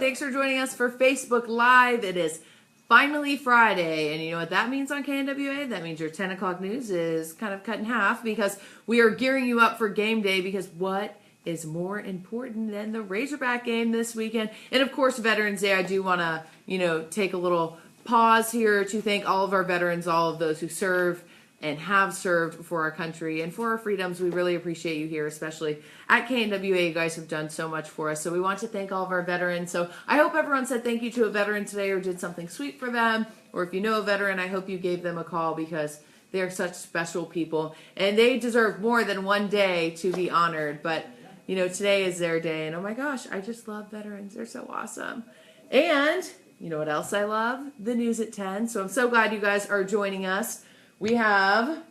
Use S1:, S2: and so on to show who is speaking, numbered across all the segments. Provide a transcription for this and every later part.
S1: Thanks for joining us for Facebook Live. It is finally Friday, and you know what that means on KNWA? That means your 10 o'clock news is kind of cut in half because we are gearing you up for game day, because what is more important than the Razorback game this weekend? And of course, Veterans Day. I do want to, take a little pause here to thank all of our veterans, all of those who serve and have served for our country and for our freedoms. We really appreciate you here, especially at KNWA. You guys have done so much for us. So we want to thank all of our veterans. So I hope everyone said thank you to a veteran today or did something sweet for them. Or if you know a veteran, I hope you gave them a call, because they are such special people and they deserve more than one day to be honored. But, today is their day. And oh my gosh, I just love veterans. They're so awesome. And you know what else I love? The news at 10. So I'm so glad you guys are joining us. We have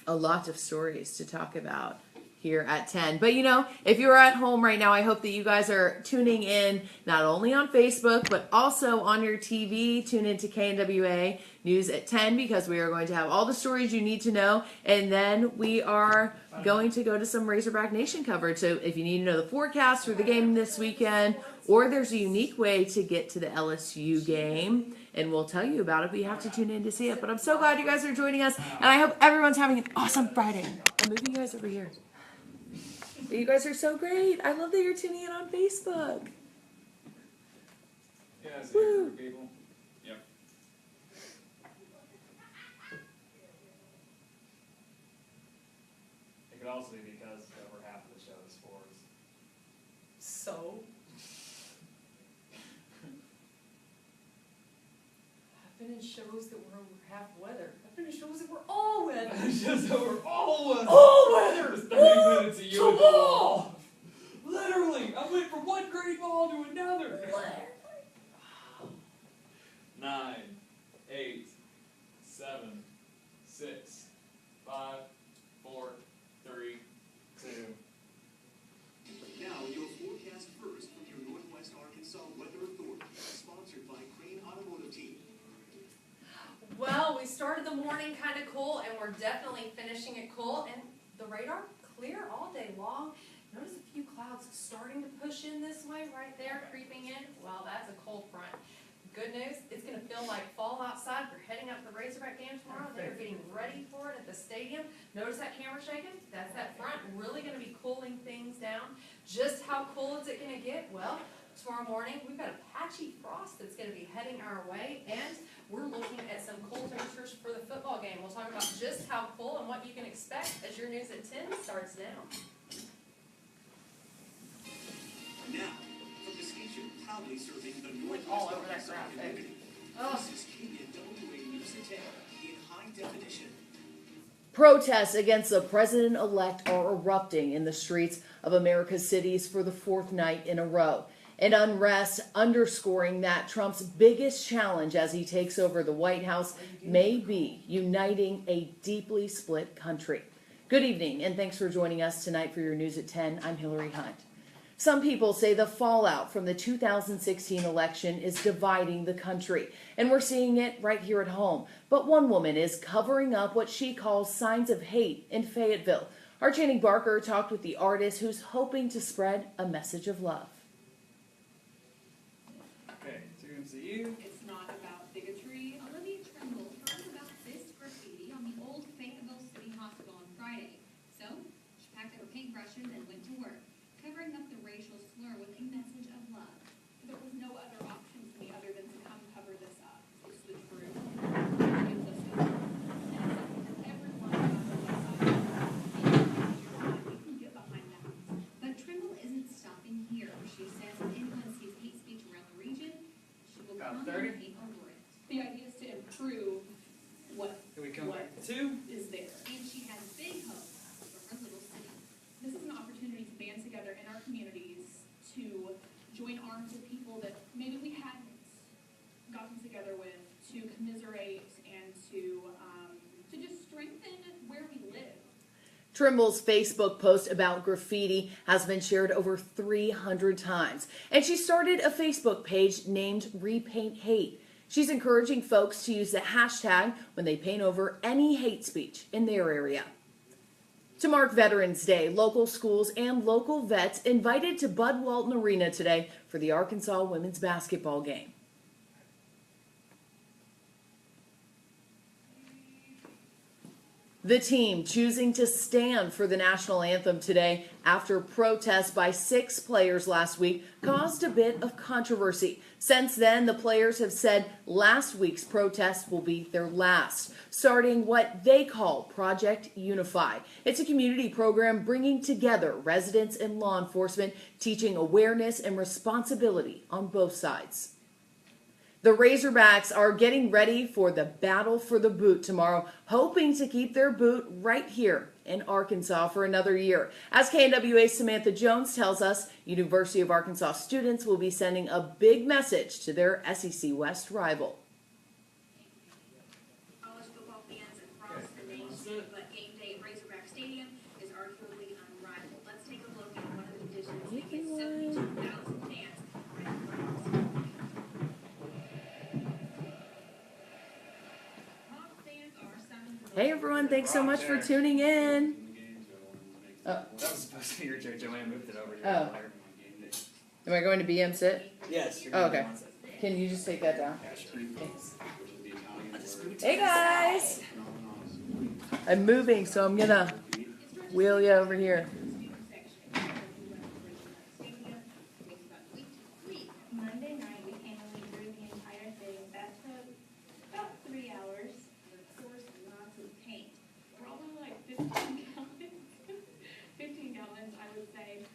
S1: a lot of stories to talk about here at 10. But if you're at home right now, I hope that you guys are tuning in not only on Facebook, but also on your TV. Tune into KNWA News at 10, because we are going to have all the stories you need to know. And then we are going to go to some Razorback Nation coverage. So if you need to know the forecast for the game this weekend, or there's a unique way to get to the LSU game, and we'll tell you about it, but you have to tune in to see it. But I'm so glad you guys are joining us, and I hope everyone's having an awesome Friday. I'm moving you guys over here. You guys are so great. I love that you're tuning in on Facebook.
S2: Yeah, it's for people. Yep. It could also be because over half of the show is sports.
S3: So? I've been in shows that were over half weather. I've been in shows that were all weather.
S2: Shows that were all weather.
S3: All weather!
S2: 30 minutes of you
S3: to
S2: and the
S3: wall!
S2: Literally, I went from one great ball to another. 9, 8, 7, 6, 5, 4, 3, 2.
S4: Now, your forecast first from your Northwest Arkansas Weather Authority, sponsored by Crane Automotive Team.
S3: Well, we started the morning kind of cool, and we're definitely finishing it cool. And the radar clear all day long. Notice a few clouds starting to push in this way right there, creeping in. Well, that's a cold front. Good news, it's going to feel like fall outside. We're heading up to the Razorback game tomorrow. They're getting ready for it at the stadium. Notice that camera shaking? That's that front. Really going to be cooling things down. Just how cool is it going to get? Well, tomorrow morning, we've got a patchy frost that's going to be heading our way, and we're looking at some cool temperatures for the football game. We'll talk about just how cool and what you can expect as your news at 10 starts now.
S4: Now, from the station proudly serving the Northwest
S3: all over that
S4: Arkansas
S3: graphic.
S4: community,
S3: Oh.
S4: this is KNWA News at 10 in high definition.
S1: Protests against the president-elect are erupting in the streets of America's cities for the fourth night in a row. And unrest underscoring that Trump's biggest challenge as he takes over the White House may be uniting a deeply split country. Good evening, and thanks for joining us tonight for your News at 10. I'm Hilary Hunt. Some people say the fallout from the 2016 election is dividing the country, and we're seeing it right here at home. But one woman is covering up what she calls signs of hate in Fayetteville. Our Channing Barker talked with the artist who's hoping to spread a message of love.
S2: Okay, so you're going to see you.
S5: It's not about bigotry. Olivia Trimble heard about this graffiti on the old Fayetteville City Hospital on Friday. So, she packed up her paintbrushes and went to work, covering up the racial slur with a message of love.
S6: There was no other option for me other than to come cover this up. It's the truth. It's the stuff. And everyone on the west side, we can get behind that.
S5: But Trimble isn't stopping here. She says if anyone sees hate speech around the region, she will
S2: About
S5: come
S2: 30.
S5: and paint over it.
S6: The idea is to improve what
S2: Can we come
S6: What?
S2: back to 2?
S6: is there.
S5: And she has big hopes for her little city.
S6: This is an opportunity to band together in our communities to join arms with people that maybe we hadn't gotten together with, to commiserate and to just strengthen where we live.
S1: Trimble's Facebook post about graffiti has been shared over 300 times, and she started a Facebook page named Repaint Hate. She's encouraging folks to use the hashtag when they paint over any hate speech in their area. To mark Veterans Day, local schools and local vets invited to Bud Walton Arena today for the Arkansas women's basketball game. The team choosing to stand for the national anthem today after protests by 6 players last week caused a bit of controversy. Since then, the players have said last week's protest will be their last, starting what they call Project Unify. It's a community program bringing together residents and law enforcement, teaching awareness and responsibility on both sides. The Razorbacks are getting ready for the battle for the boot tomorrow, hoping to keep their boot right here in Arkansas for another year. As KNWA's Samantha Jones tells us, University of Arkansas students will be sending a big message to their SEC West rival.
S5: College football fans across the nation, but game day at Razorback Stadium is arguably unrivaled. Let's take a look at one of the conditions that gets 72,000 fans ready for us.
S1: Hey everyone, thanks so much for tuning in.
S7: That was supposed to be your joke. Joanne moved it over here.
S1: Oh. Am I going to BM sit?
S7: Yes.
S1: Oh, okay. Can you just take that down?
S7: Yeah, sure.
S1: Thanks. Hey guys! I'm moving, so I'm gonna wheel you over here.
S8: Monday night, we came and we drew the entire thing. That took about 3 hours.
S5: Of course, lots of paint.
S6: Probably like 15 gallons. 15 gallons, I would say,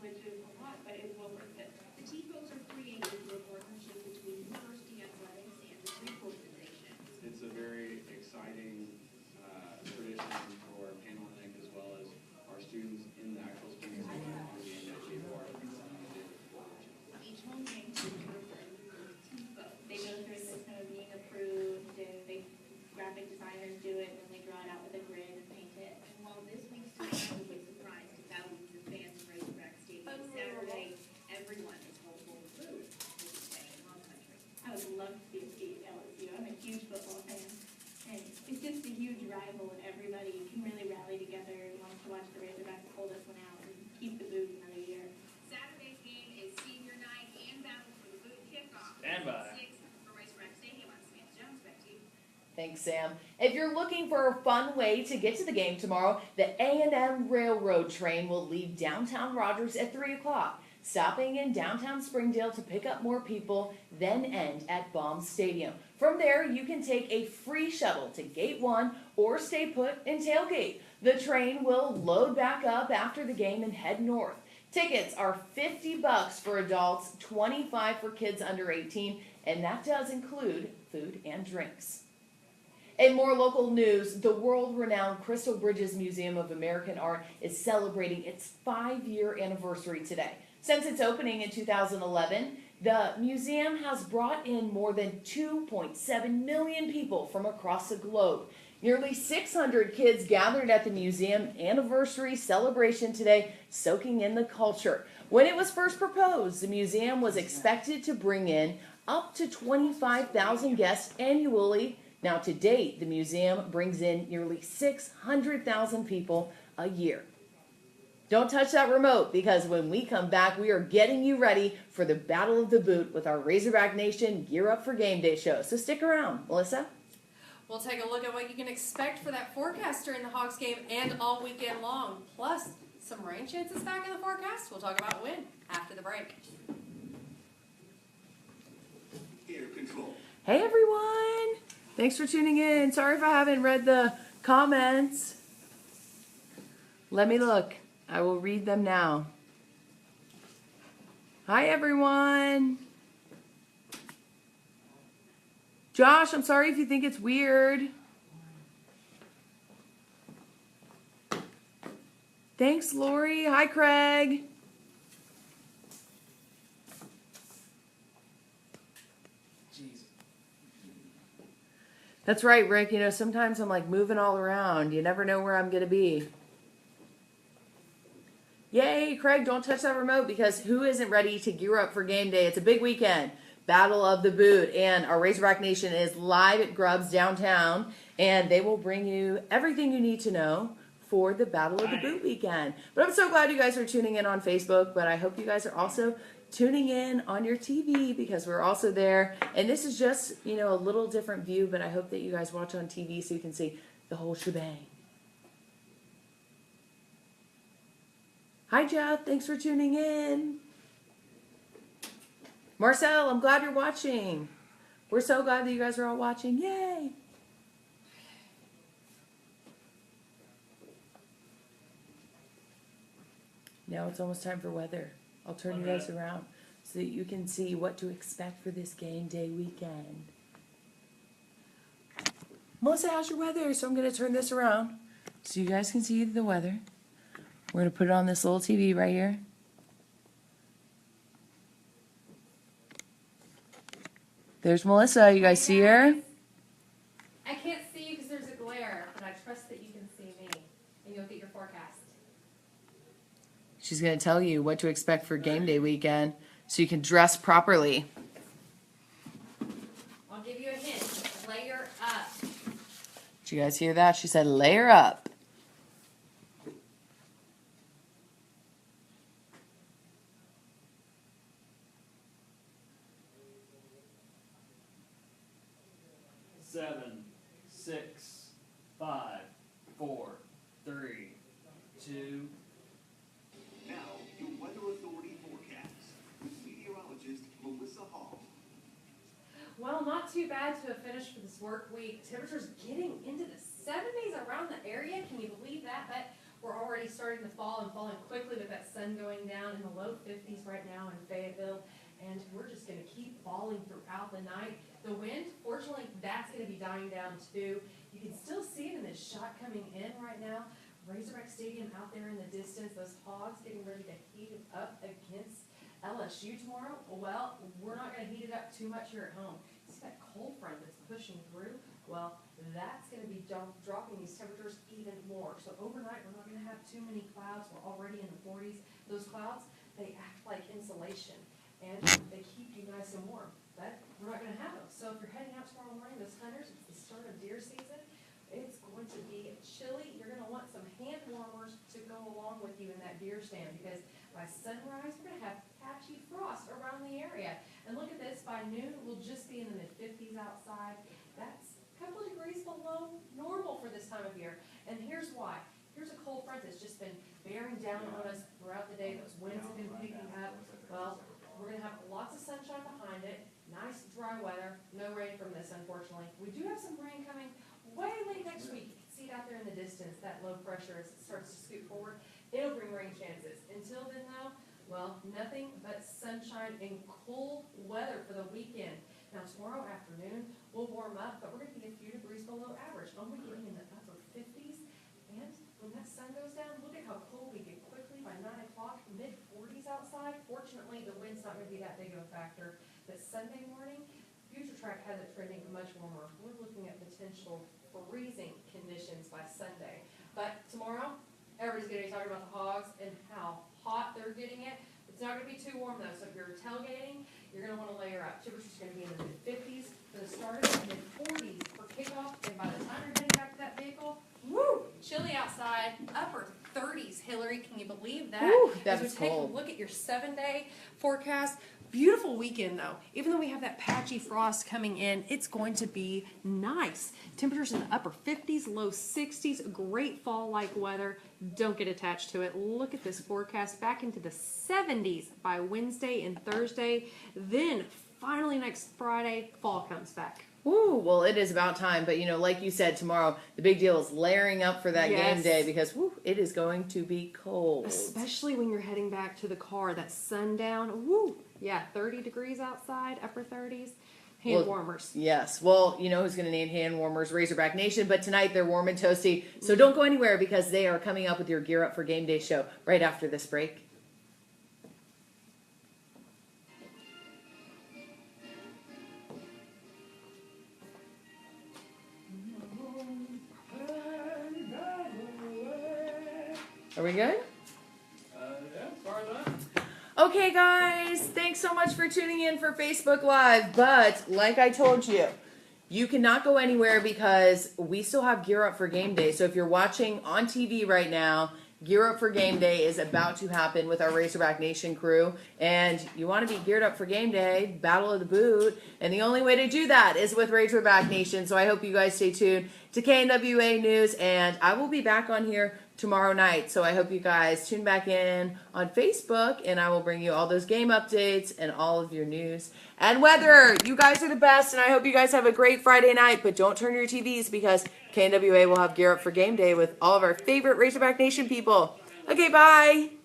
S6: which is a lot, but it's well worth it.
S5: The T-Folks are created through a partnership between University Athletics and the Greek organization.
S9: It's a very exciting tradition for Panhellenic as well as our students in the actual students in the game that take part in some of the
S5: Each home game team is a T-Folk.
S8: They go through the system of being approved, and graphic designers do it, and then they draw it out with a grid and paint it.
S5: And while this week's tournament will be a surprise to thousands of fans in Razorback Stadium Saturday, everyone is hopeful for food. This is staying in Love Country.
S8: I would love to see us beat LSU. I'm a huge football fan. And it's just a huge rival, and everybody can really rally together and wants to watch the Razorbacks hold this one out and keep the boot another year.
S5: Saturday's game is senior night and battle for the boot kickoff.
S7: Stand by.
S5: 6 for Razorback Stadium. I'm Samantha Jones. Back to you.
S1: Thanks, Sam. If you're looking for a fun way to get to the game tomorrow, the A&M Railroad train will leave downtown Rogers at 3 o'clock, stopping in downtown Springdale to pick up more people, then end at Baum Stadium. From there, you can take a free shuttle to Gate 1 or stay put in Tailgate. The train will load back up after the game and head north. Tickets are $50 for adults, $25 for kids under 18, and that does include food and drinks. In more local news, the world-renowned Crystal Bridges Museum of American Art is celebrating its 5-year anniversary today. Since its opening in 2011, the museum has brought in more than 2.7 million people from across the globe. Nearly 600 kids gathered at the museum anniversary celebration today, soaking in the culture. When it was first proposed, the museum was expected to bring in up to 25,000 guests annually. Now, to date, the museum brings in nearly 600,000 people a year. Don't touch that remote, because when we come back, we are getting you ready for the Battle of the Boot with our Razorback Nation Gear Up for Game Day show. So stick around. Melissa?
S3: We'll take a look at what you can expect for that forecast during the Hawks game and all weekend long. Plus, some rain chances back in the forecast. We'll talk about when after the break.
S4: Air control.
S1: Hey, everyone. Thanks for tuning in. Sorry if I haven't read the comments. Let me look. I will read them now. Hi, everyone. Josh, I'm sorry if you think it's weird. Thanks, Lori. Hi, Craig. That's right, Rick. You know, sometimes I'm like moving all around. You never know where I'm going to be. Yay, Craig, don't touch that remote, because who isn't ready to gear up for game day? It's a big weekend. Battle of the Boot. And our Razorback Nation is live at Grubbs downtown. And they will bring you everything you need to know for the Battle of the Boot weekend. But I'm so glad you guys are tuning in on Facebook, but I hope you guys are also tuning in on your TV because we're also there. And this is just, you know, a little different view, but I hope that you guys watch on TV so you can see the whole shebang. Hi, Jeff. Thanks for tuning in. Marcel, I'm glad you're watching. We're so glad that you guys are all watching. Yay! Now it's almost time for weather. I'll turn you guys around so that you can see what to expect for this game day weekend. Melissa, how's your weather? So I'm going to turn this around so you guys can see the weather. We're going to put it on this little TV right here. There's Melissa. You guys see her?
S3: I can't see you because there's a glare, but I trust that you can see me and you'll get your forecast.
S1: She's going to tell you what to expect for game day weekend so you can dress properly.
S3: I'll give you a hint. Layer up.
S1: Did you guys hear that? She said layer up.
S7: Seven, 6, 5, 4, 3, 2.
S4: Now, your Weather Authority forecast with meteorologist Melissa Hall.
S3: Well, not too bad to have finished for this work week. Temperatures getting into the 70s around the area. Can you believe that? But we're already starting to fall and falling quickly with that sun going down in the low 50s right now in Fayetteville. And we're just going to keep falling throughout the night. The wind, fortunately, that's going to be dying down too. You can still see it in this shot coming in right now. Razorback Stadium out there in the distance. Those Hogs getting ready to heat it up against LSU tomorrow. Well, we're not going to heat it up too much here at home. See that cold front that's pushing through? Well, that's going to be dropping these temperatures even more. So overnight, we're not going to have too many clouds. We're already in the 40s. Those clouds, they act like insulation, and they keep you nice and warm. But we're not going to have them. So if you're heading out tomorrow morning, those hunters, it's the start of deer season. It's going to be chilly. You're going to want some hand warmers to go along with you in that deer stand because by sunrise, we're going to have patchy frost around the area. And look at this, by noon, we'll just be in the mid-50s outside. That's a couple of degrees below normal for this time of year. And here's why. Here's a cold front that's just been bearing down on us throughout the day. Those winds have been picking up. Well, we're going to have lots of sunshine behind it. Nice dry weather. No rain from this, unfortunately. We do have some rain coming way late next week. You can see it out there in the distance, that low pressure as it starts to scoot forward. It'll bring rain chances. Until then, though, well, nothing but sunshine and cool weather for the weekend. Now, tomorrow afternoon, we'll warm up, but we're going to be a few degrees below average. Only getting in the upper 50s. And when that sun goes down, look at how cold we get quickly by 9 o'clock, mid-40s outside. Fortunately, the wind's not going to be that big of a factor. But Sunday morning, Future Track has it trending much warmer. We're looking at potential freezing conditions by Sunday. But tomorrow, everybody's going to be talking about the Hogs and how hot they're getting it. It's not going to be too warm, though, so if you're tailgating, you're going to want to layer up. Temperature's going to be in the mid-50s for the start, and mid-40s for kickoff. And by the time you're heading back to that vehicle, woo, chilly outside, upper 30s. Hilary, can you believe that?
S1: Woo, that
S3: As
S1: is
S3: we take
S1: cold.
S3: a look at your 7-day forecast, beautiful weekend, though. Even though we have that patchy frost coming in, it's going to be nice. Temperatures in the upper 50s, low 60s, great fall-like weather. Don't get attached to it. Look at this forecast back into the 70s by Wednesday and Thursday. Then, finally next Friday, fall comes back.
S1: Woo, well, it is about time. But, you know, like you said, tomorrow, the big deal is layering up for that game
S3: Yes.
S1: day because, woo, it is going to be cold.
S3: Especially when you're heading back to the car, that sundown, woo, yeah, 30 degrees outside, upper 30s, hand
S1: Well,
S3: warmers.
S1: Yes. Well, you know who's going to need hand warmers? Razorback Nation. But tonight they're warm and toasty. So don't go anywhere because they are coming up with your Gear Up for Game Day show right after this break. Are we good?
S7: Yeah, as far as that.
S1: Okay, guys, thanks so much for tuning in for Facebook Live. But like I told you, You cannot go anywhere because we still have Gear Up for Game Day. So if you're watching on TV right now, Gear Up for Game Day is about to happen with our Razorback Nation crew. And you want to be geared up for game day, Battle of the Boot. And the only way to do that is with Razorback Nation. So I hope you guys stay tuned to KNWA News. And I will be back on here tomorrow night. So I hope you guys tune back in on Facebook. And I will bring you all those game updates and all of your news and weather. You guys are the best. And I hope you guys have a great Friday night. But don't turn your TVs because KNWA will have Gear Up for Game Day with all of our favorite Razorback Nation people. Okay, bye.